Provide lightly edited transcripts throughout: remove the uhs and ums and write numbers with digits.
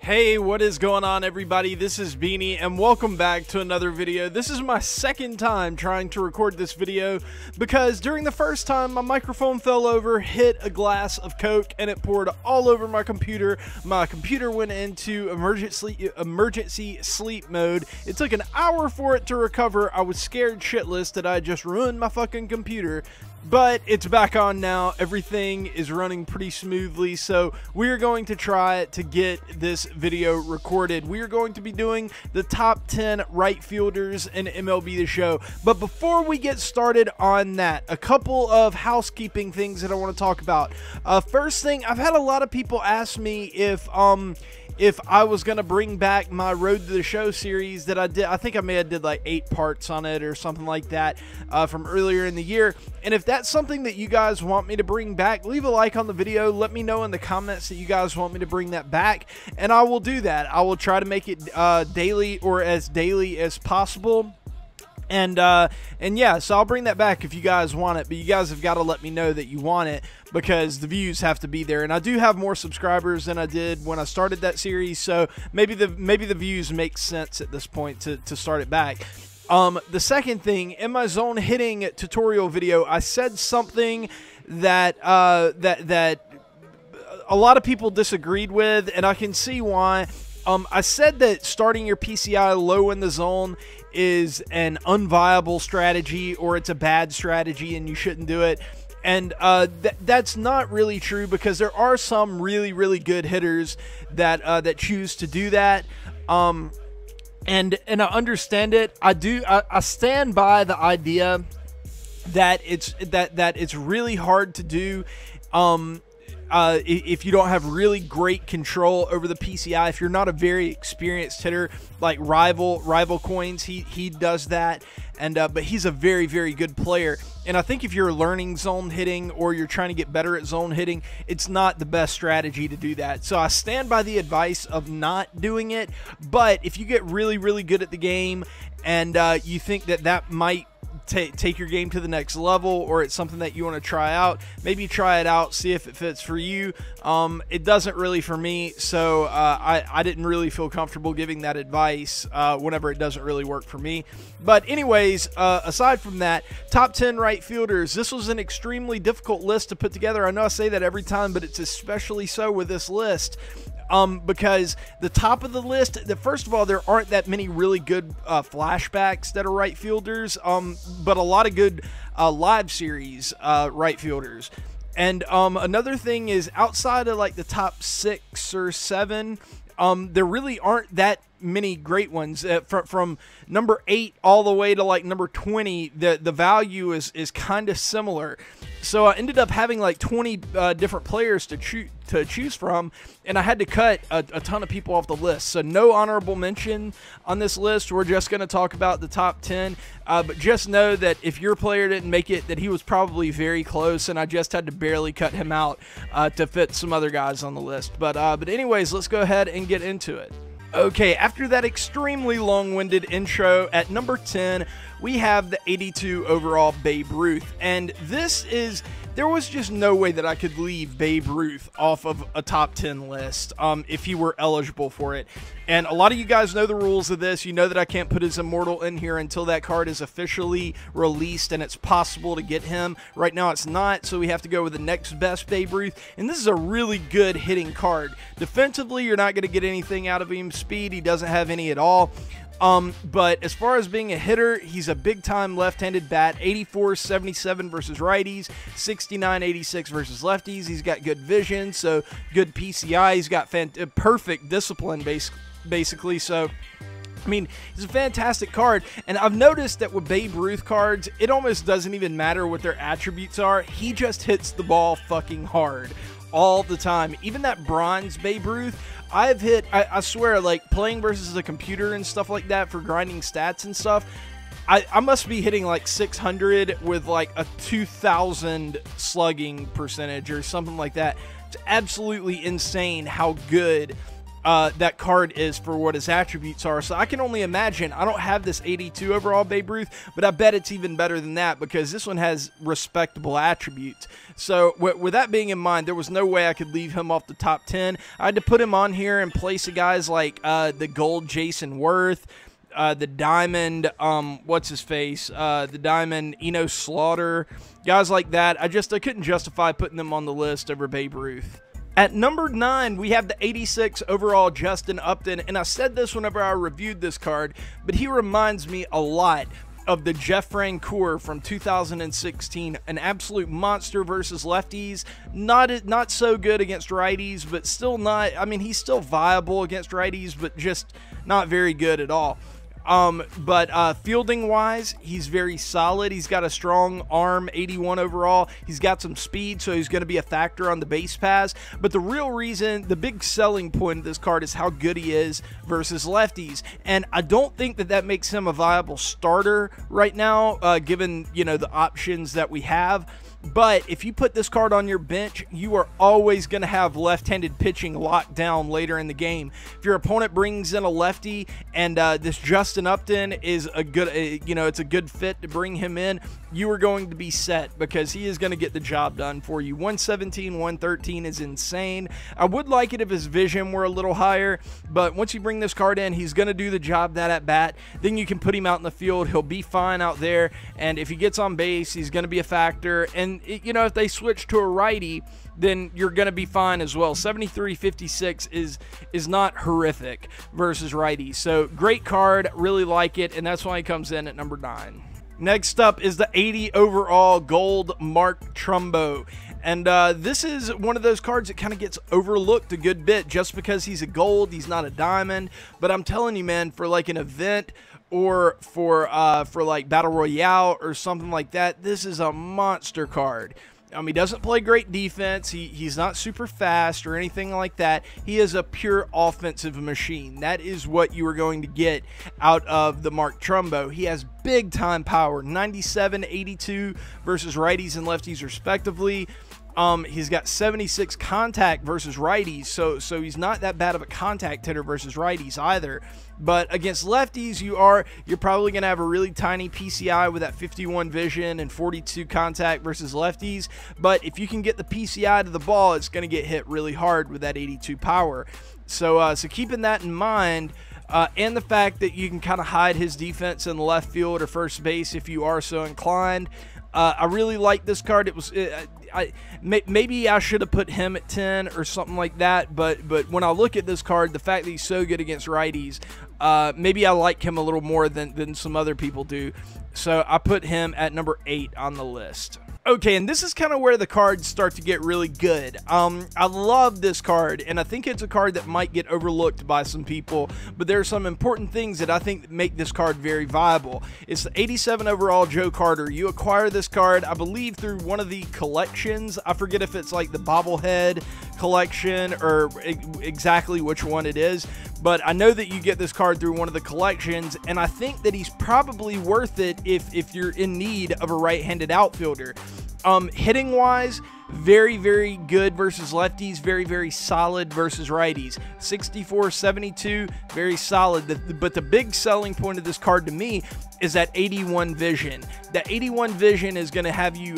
Hey, what is going on, everybody? This is Beanie and welcome back to another video. This is my second time trying to record this video because during the first time my microphone fell over, hit a glass of Coke, and it poured all over my computer. My computer went into emergency sleep mode. It took an hour for it to recover. I was scared shitless that I just ruined my fucking computer. But it's back on now. Everything is running pretty smoothly, so we are going to try to get this video recorded. We are going to be doing the top 10 right fielders in MLB The Show. But before we get started on that, a couple of housekeeping things that I want to talk about. First thing, I've had a lot of people ask me if I was going to bring back my Road to the Show series that I did. I think I may have did like 8 parts on it or something like that from earlier in the year. And if that's something that you guys want me to bring back, leave a like on the video. Let me know in the comments that you guys want me to bring that back, and I will do that. I will try to make it daily or as daily as possible. And yeah, so I'll bring that back if you guys want it, but you guys have got to let me know that you want it because the views have to be there. And I do have more subscribers than I did when I started that series, so maybe the views make sense at this point to start it back. The second thing, in my zone hitting tutorial video, I said something that that a lot of people disagreed with, and I can see why. I said that starting your PCI low in the zone is an unviable strategy, or it's a bad strategy and you shouldn't do it. And that's not really true, because there are some really good hitters that choose to do that. And I understand it. I stand by the idea that it's really hard to do if you don't have really great control over the PCI. If you're not a very experienced hitter like Rival Coins, he does that, and but he's a very good player. And I think if you're learning zone hitting or you're trying to get better at zone hitting, it's not the best strategy to do that. So I stand by the advice of not doing it. But if you get really good at the game and you think that might take your game to the next level, or it's something that you want to try out, maybe try it out, see if it fits for you. It doesn't really for me, so I didn't really feel comfortable giving that advice whenever it doesn't really work for me. But anyways, aside from that, top 10 right fielders. This was an extremely difficult list to put together. I know I say that every time, but it's especially so with this list. Because the top of the list, first of all, there aren't that many really good flashbacks that are right fielders, but a lot of good live series right fielders. And another thing is, outside of like the top 6 or 7, there really aren't that many great ones. From number 8 all the way to like number 20, the value is kind of similar. So I ended up having like 20 different players to choose from, and I had to cut a ton of people off the list. So no honorable mention on this list. We're just going to talk about the top 10. But just know that if your player didn't make it, that he was probably very close, and I just had to barely cut him out to fit some other guys on the list. But anyways, let's go ahead and get into it. Okay, after that extremely long-winded intro, at number 10, we have the 82 overall Babe Ruth. And there was just no way that I could leave Babe Ruth off of a top 10 list if he were eligible for it. And a lot of you guys know the rules of this. You know that I can't put his immortal in here until that card is officially released and it's possible to get him. Right now it's not, so we have to go with the next best Babe Ruth. And this is a really good hitting card. Defensively, you're not going to get anything out of him. Speed, he doesn't have any at all. But as far as being a hitter, he's a big-time left-handed bat. 84-77 versus righties, 69-86 versus lefties. He's got good vision, so good PCI. He's got perfect discipline, basically. So, I mean, it's a fantastic card. And I've noticed that with Babe Ruth cards, it almost doesn't even matter what their attributes are. He just hits the ball fucking hard all the time. Even that bronze Babe Ruth, I've hit, I swear, like playing versus a computer and stuff like that for grinding stats and stuff, I must be hitting like 600 with like a 2000 slugging percentage or something like that. It's absolutely insane how good that card is for what his attributes are. So I can only imagine. I don't have this 82 overall Babe Ruth, but I bet it's even better than that because this one has respectable attributes. So with that being in mind, there was no way I could leave him off the top 10. I had to put him on here in place of guys like the gold Jason Worth, the diamond, what's his face? The diamond Eno Slaughter, guys like that. I couldn't justify putting them on the list over Babe Ruth. At number 9, we have the 86 overall Justin Upton, and I said this whenever I reviewed this card, but he reminds me a lot of the Jeff Francoeur from 2016, an absolute monster versus lefties. Not so good against righties, but still not. I mean, he's still viable against righties, but just not very good at all. But fielding wise, he's very solid. He's got a strong arm, 81 overall. He's got some speed, so he's going to be a factor on the base pass. But the real reason, the big selling point of this card is how good he is versus lefties. And I don't think that makes him a viable starter right now, given, you know, the options that we have. But if you put this card on your bench, you are always going to have left-handed pitching locked down later in the game. If your opponent brings in a lefty and this Justin Upton is a good, you know, it's a good fit to bring him in, you are going to be set because he is going to get the job done for you. 117, 113 is insane. I would like it if his vision were a little higher, but once you bring this card in, he's going to do the job that at bat. Then you can put him out in the field. He'll be fine out there, and if he gets on base, he's going to be a factor. And you know, if they switch to a righty, then you're going to be fine as well. 73-56 is not horrific versus righties. So great card, really like it, and that's why he comes in at number 9. Next up is the 80 overall gold Mark Trumbo. And this is one of those cards that kind of gets overlooked a good bit just because he's a gold, he's not a diamond. But I'm telling you, man, for like an event or for like Battle Royale or something like that, this is a monster card. He doesn't play great defense. He's not super fast or anything like that. He is a pure offensive machine. That is what you are going to get out of the Mark Trumbo. He has big time power, 97, 82 versus righties and lefties respectively. He's got 76 contact versus righties, so he's not that bad of a contact hitter versus righties either. But against lefties, you're probably going to have a really tiny PCI with that 51 vision and 42 contact versus lefties. But if you can get the PCI to the ball, it's going to get hit really hard with that 82 power. So keeping that in mind, and the fact that you can kind of hide his defense in the left field or first base if you are so inclined, I really like this card. Maybe I should have put him at 10 or something like that, but when I look at this card, the fact that he's so good against righties, maybe I like him a little more than some other people do. So I put him at number 8 on the list. Okay, and this is kind of where the cards start to get really good. I love this card, and I think it's a card that might get overlooked by some people, but there are some important things that I think make this card very viable. It's the 87 overall Joe Carter. You acquire this card, I believe, through one of the collections. I forget if it's like the bobblehead collection or exactly which one it is, but I know that you get this card through one of the collections, and I think that he's probably worth it if you're in need of a right-handed outfielder. Hitting wise, very, very good versus lefties, very, very solid versus righties. 64-72, very solid. But the big selling point of this card to me is that 81 vision. That 81 vision is going to have you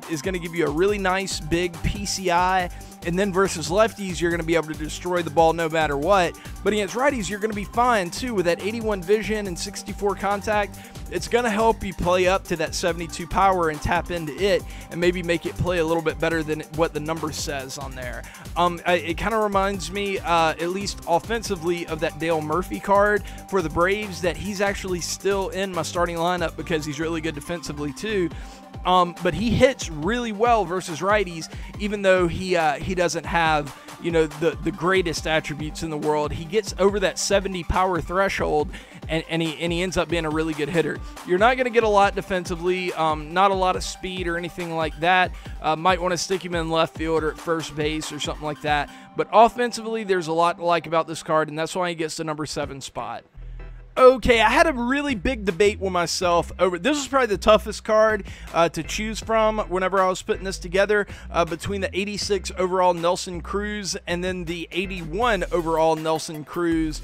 is going to give you a really nice big PCI. And then versus lefties, you're going to be able to destroy the ball no matter what. But against righties, you're going to be fine too with that 81 vision and 64 contact. It's going to help you play up to that 72 power and tap into it and maybe make it play a little bit better than what the number says on there. It kind of reminds me, at least offensively, of that Dale Murphy card for the Braves, that he's actually still in my starting lineup because he's really good defensively too. But he hits really well versus righties, even though he doesn't have, you know, the greatest attributes in the world. He gets over that 70 power threshold, and he ends up being a really good hitter. You're not going to get a lot defensively, not a lot of speed or anything like that. Might want to stick him in left field or at first base or something like that. But offensively, there's a lot to like about this card, and that's why he gets the number 7 spot. Okay, I had a really big debate with myself over, this was probably the toughest card to choose from whenever I was putting this together, between the 86 overall Nelson Cruz and then the 81 overall Nelson Cruz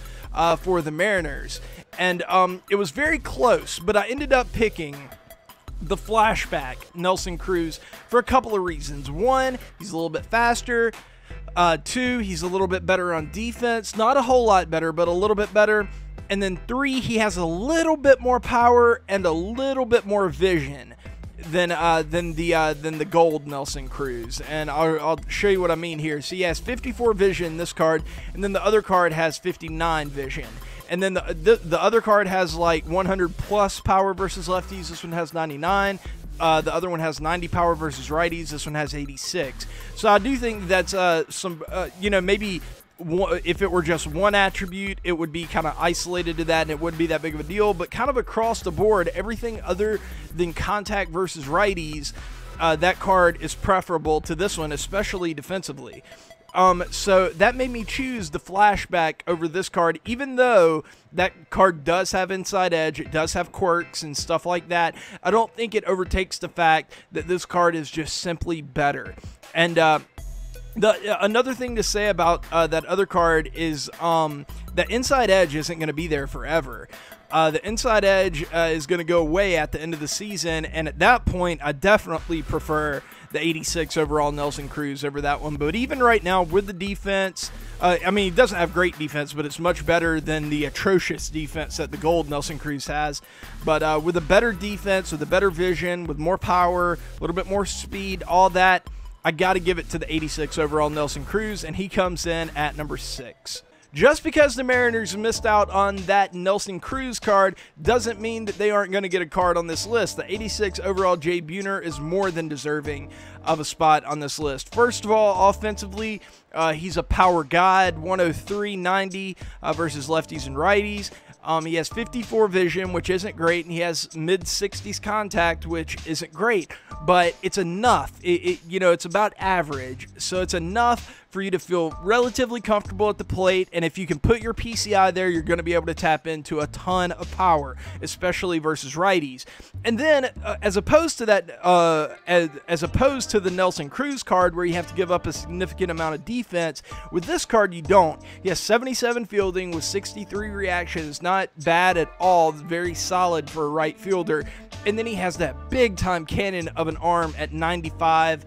for the Mariners. And it was very close, but I ended up picking the flashback Nelson Cruz for a couple of reasons. One, he's a little bit faster. Two, he's a little bit better on defense. Not a whole lot better, but a little bit better. And then three, he has a little bit more power and a little bit more vision than the gold Nelson Cruz. And I'll show you what I mean here. So he has 54 vision, this card, and then the other card has 59 vision. And then the other card has like 100 plus power versus lefties. This one has 99. The other one has 90 power versus righties. This one has 86. So I do think that's you know, maybe if it were just one attribute, it would be kind of isolated to that and it wouldn't be that big of a deal. But kind of across the board, everything other than contact versus righties, that card is preferable to this one, especially defensively. So that made me choose the flashback over this card, even though that card does have inside edge, it does have quirks and stuff like that. I don't think it overtakes the fact that this card is just simply better. And another thing to say about that other card is that inside edge isn't going to be there forever. The inside edge is going to go away at the end of the season, and at that point, I definitely prefer the 86 overall Nelson Cruz over that one. But even right now, with the defense, I mean, he doesn't have great defense, but it's much better than the atrocious defense that the gold Nelson Cruz has. But with a better defense, with a better vision, with more power, a little bit more speed, all that, I got to give it to the 86 overall Nelson Cruz, and he comes in at number 6. Just because the Mariners missed out on that Nelson Cruz card doesn't mean that they aren't going to get a card on this list. The 86 overall Jay Buhner is more than deserving of a spot on this list. First of all, offensively, he's a power god, 103-90 versus lefties and righties. He has 54 vision, which isn't great, and he has mid-60s contact, which isn't great, but it's enough. You know, it's about average, so it's enough for you to feel relatively comfortable at the plate, and if you can put your PCI there, you're going to be able to tap into a ton of power, especially versus righties. And then, as opposed to that, as opposed to the Nelson Cruz card, where you have to give up a significant amount of defense, with this card you don't. He has 77 fielding with 63 reactions, not bad at all, very solid for a right fielder. And then he has that big-time cannon of an arm at 95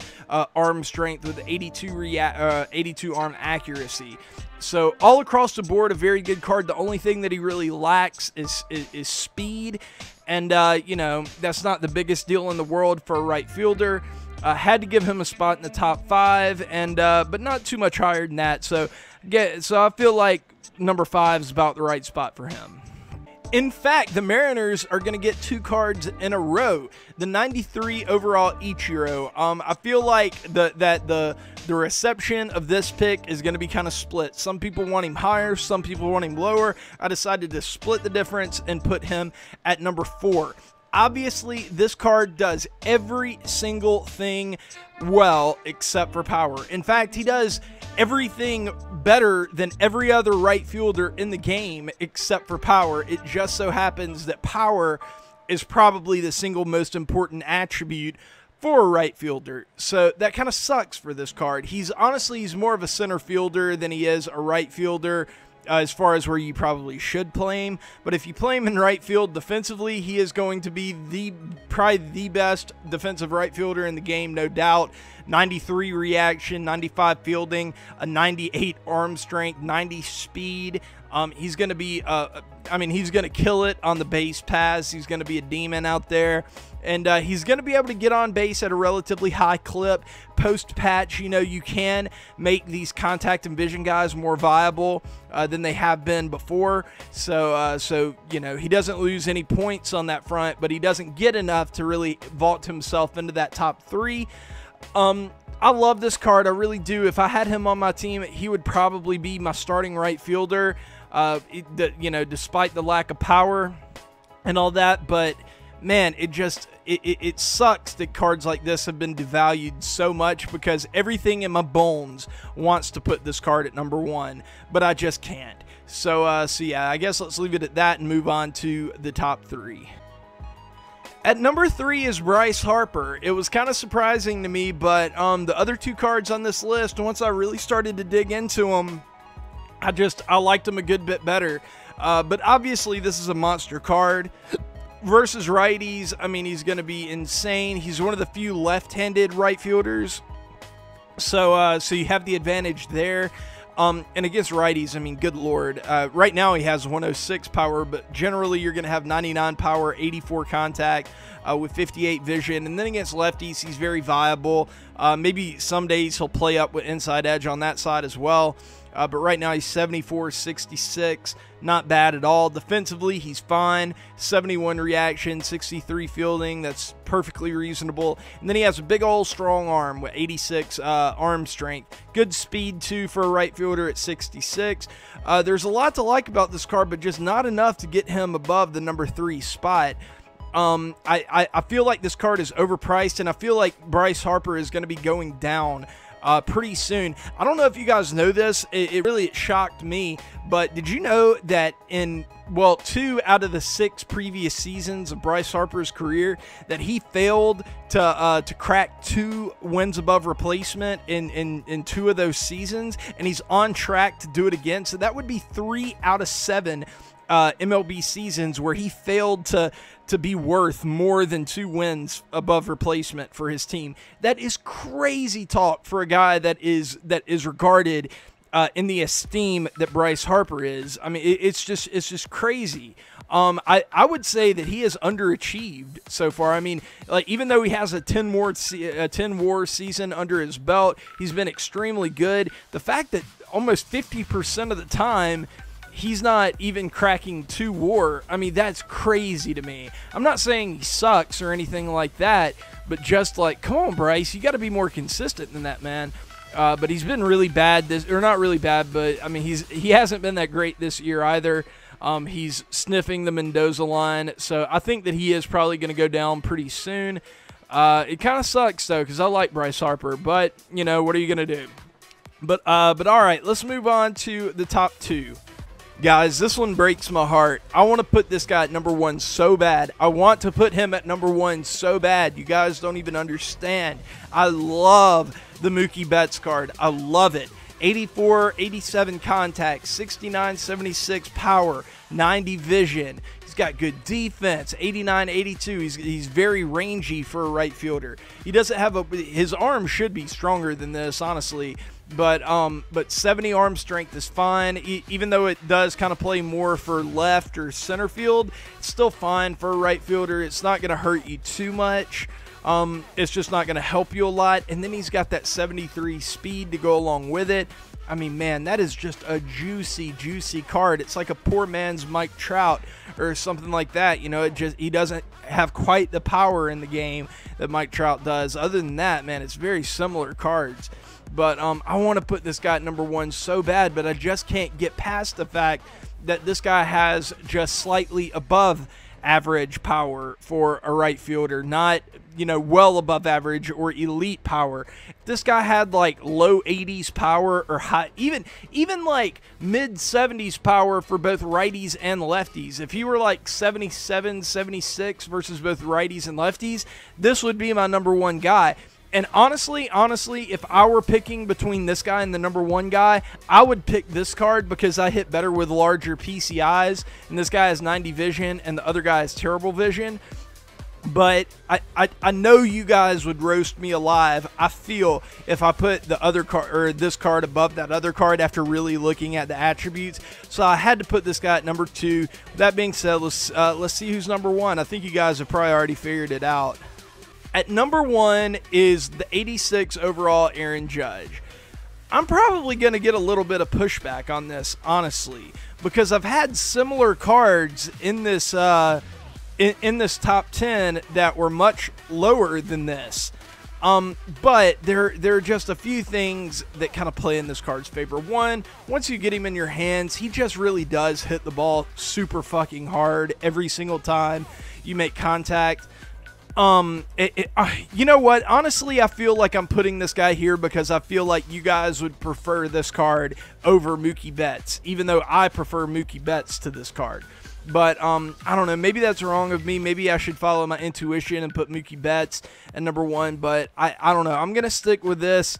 arm strength with 82 arm accuracy. So all across the board, a very good card. The only thing that he really lacks is speed. And, you know, that's not the biggest deal in the world for a right fielder. Had to give him a spot in the top 5, and but not too much higher than that. So I feel like number 5 is about the right spot for him. In fact, the Mariners are going to get 2 cards in a row. The 93 overall Ichiro. I feel like the reception of this pick is going to be kind of split. Some people want him higher, some people want him lower. I decided to split the difference and put him at number 4. Obviously, this card does every single thing well except for power. In fact, he does everything better than every other right fielder in the game except for power. It just so happens that power is probably the single most important attribute for a right fielder. So that kind of sucks for this card. He's more of a center fielder than he is a right fielder. As far as where you probably should play him. But if you play him in right field defensively, he is going to be probably the best defensive right fielder in the game, no doubt. 93 reaction, 95 fielding, a 98 arm strength, 90 speed. He's going to be, he's going to kill it on the base pass. He's going to be a demon out there. And he's going to be able to get on base at a relatively high clip. Post-patch, you know, you can make these contact and vision guys more viable than they have been before. So you know, he doesn't lose any points on that front, but he doesn't get enough to really vault himself into that top 3. I love this card. I really do. If I had him on my team, he would probably be my starting right fielder, you know, despite the lack of power and all that. But man, it sucks that cards like this have been devalued so much, because everything in my bones wants to put this card at number 1, but I just can't. So yeah, I guess let's leave it at that and move on to the top 3. At number 3 is Bryce Harper. It was kind of surprising to me, but the other 2 cards on this list, once I really started to dig into them, I liked them a good bit better. But obviously, this is a monster card. Versus righties, I mean, he's going to be insane. He's one of the few left-handed right fielders. So you have the advantage there. And against righties, I mean, good Lord. Right now he has 106 power, but generally you're going to have 99 power, 84 contact with 58 vision. And then against lefties, he's very viable. Maybe some days he'll play up with inside edge on that side as well. But right now he's 74, 66. Not bad at all. Defensively, he's fine. 71 reaction, 63 fielding. That's perfectly reasonable. And then he has a big old strong arm with 86 arm strength. Good speed, too, for a right fielder at 66. There's a lot to like about this card, but just not enough to get him above the number 3 spot. I feel like this card is overpriced, and I feel like Bryce Harper is going to be going down pretty soon. I don't know if you guys know this. It really shocked me, but did you know that in, well, 2 out of the 6 previous seasons of Bryce Harper's career, that he failed to crack 2 wins above replacement in 2 of those seasons, and he's on track to do it again. So that would be 3 out of 7 MLB seasons where he failed to be worth more than 2 wins above replacement for his team. That is crazy talk for a guy that is regarded in the esteem that Bryce Harper is. I mean, it's just crazy. I would say that he has underachieved so far. I mean, like, even though he has a 10 WAR season under his belt, he's been extremely good. The fact that almost 50% of the time he's not even cracking 2 WAR, I mean, that's crazy to me. I'm not saying he sucks or anything like that, but just like, come on, Bryce, you got to be more consistent than that, man. But he's been really bad or not really bad, but I mean, he hasn't been that great this year either. He's sniffing the Mendoza line, so I think that he is probably going to go down pretty soon. It kind of sucks though, because I like Bryce Harper, but you know, what are you going to do? But all right, let's move on to the top 2. Guys, this one breaks my heart. I want to put this guy at number 1 so bad. I want to put him at number 1 so bad. You guys don't even understand. I love the Mookie Betts card. I love it. 84, 87 contact, 69, 76 power, 90 vision. He's got good defense, 89, 82. He's very rangy for a right fielder. He doesn't have his arm should be stronger than this, honestly. But 70 arm strength is fine. Even though it does kind of play more for left or center field, it's still fine for a right fielder. It's not going to hurt you too much. It's just not going to help you a lot. And then he's got that 73 speed to go along with it. I mean, man, that is just a juicy, juicy card. It's like a poor man's Mike Trout or something like that. You know, he doesn't have quite the power in the game that Mike Trout does. Other than that, man, it's very similar cards. But I want to put this guy at number 1 so bad, but I just can't get past the fact that this guy has just slightly above average power for a right fielder, not, you know, well above average or elite power. If this guy had like low 80s power or high, even like mid 70s power for both righties and lefties, if he were like 77, 76 versus both righties and lefties, this would be my number 1 guy. And honestly, if I were picking between this guy and the number 1 guy, I would pick this card because I hit better with larger PCIs, and this guy has 90 vision, and the other guy has terrible vision. But I know you guys would roast me alive, I feel, if I put the other card or this card above that other card after really looking at the attributes. So I had to put this guy at number 2. That being said, let's see who's number 1. I think you guys have probably already figured it out. At number 1 is the 86 overall Aaron Judge. I'm probably going to get a little bit of pushback on this, honestly, because I've had similar cards in this in this top 10 that were much lower than this. But there are just a few things that kind of play in this card's favor. One, once you get him in your hands, he just really does hit the ball super fucking hard every single time you make contact. You know what? Honestly, I feel like I'm putting this guy here because I feel like you guys would prefer this card over Mookie Betts, even though I prefer Mookie Betts to this card. But I don't know. Maybe that's wrong of me. Maybe I should follow my intuition and put Mookie Betts at number 1. But I don't know. I'm going to stick with this.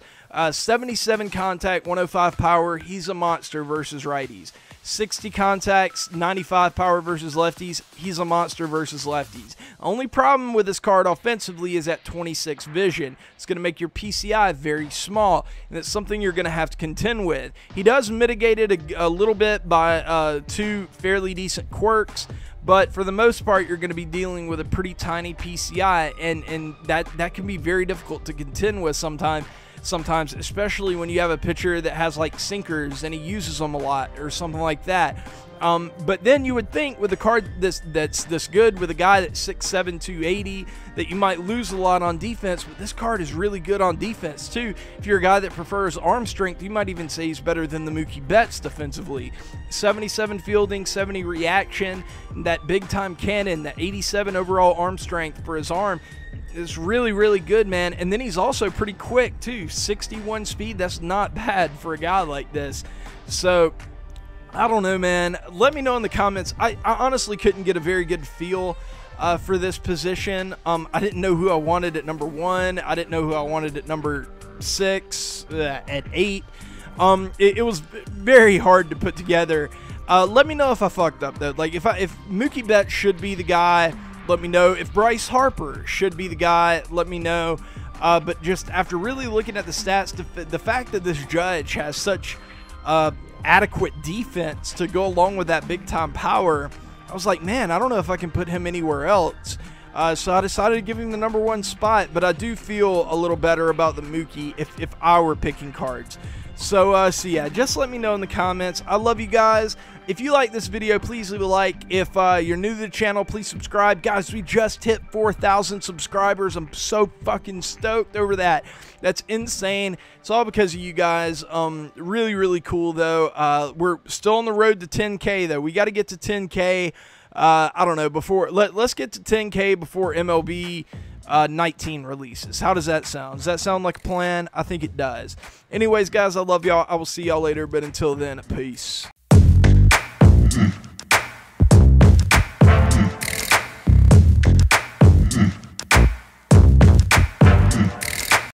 77 contact, 105 power. He's a monster versus righties. 60 contacts, 95 power versus lefties. He's a monster versus lefties. Only problem with this card offensively is at 26 vision. It's going to make your PCI very small, and it's something you're going to have to contend with. He does mitigate it a little bit by 2 fairly decent quirks, but for the most part, you're going to be dealing with a pretty tiny PCI, and that can be very difficult to contend with sometimes, especially when you have a pitcher that has like sinkers and he uses them a lot or something like that. But then you would think with a card that's this good, with a guy that's 6'7", 280, that you might lose a lot on defense, but this card is really good on defense too. If you're a guy that prefers arm strength, you might even say he's better than the Mookie Betts defensively. 77 fielding, 70 reaction, that big time cannon, that 87 overall arm strength for his arm. It's really, really good, man. And then he's also pretty quick, too. 61 speed, that's not bad for a guy like this. So, I don't know, man. Let me know in the comments. I honestly couldn't get a very good feel for this position. I didn't know who I wanted at number 1. I didn't know who I wanted at number 6, at 8. It was very hard to put together. Let me know if I fucked up, though. Like, if Mookie Betts should be the guy, let me know. If Bryce Harper should be the guy, let me know. But just after really looking at the stats, the fact that this judge has such adequate defense to go along with that big-time power, I was like, man, I don't know if I can put him anywhere else. So I decided to give him the number 1 spot, but I do feel a little better about the Mookie if I were picking cards. So yeah, just let me know in the comments. I love you guys. If you like this video, please leave a like. If you're new to the channel, please subscribe. Guys, we just hit 4,000 subscribers. I'm so fucking stoked over that. That's insane. It's all because of you guys. Really, really cool, though. We're still on the road to 10K, though. We got to get to 10K. I don't know, let's get to 10K before MLB 19 releases. How does that sound? Does that sound like a plan? I think it does. Anyways, guys, I love y'all. I will see y'all later, but until then, peace.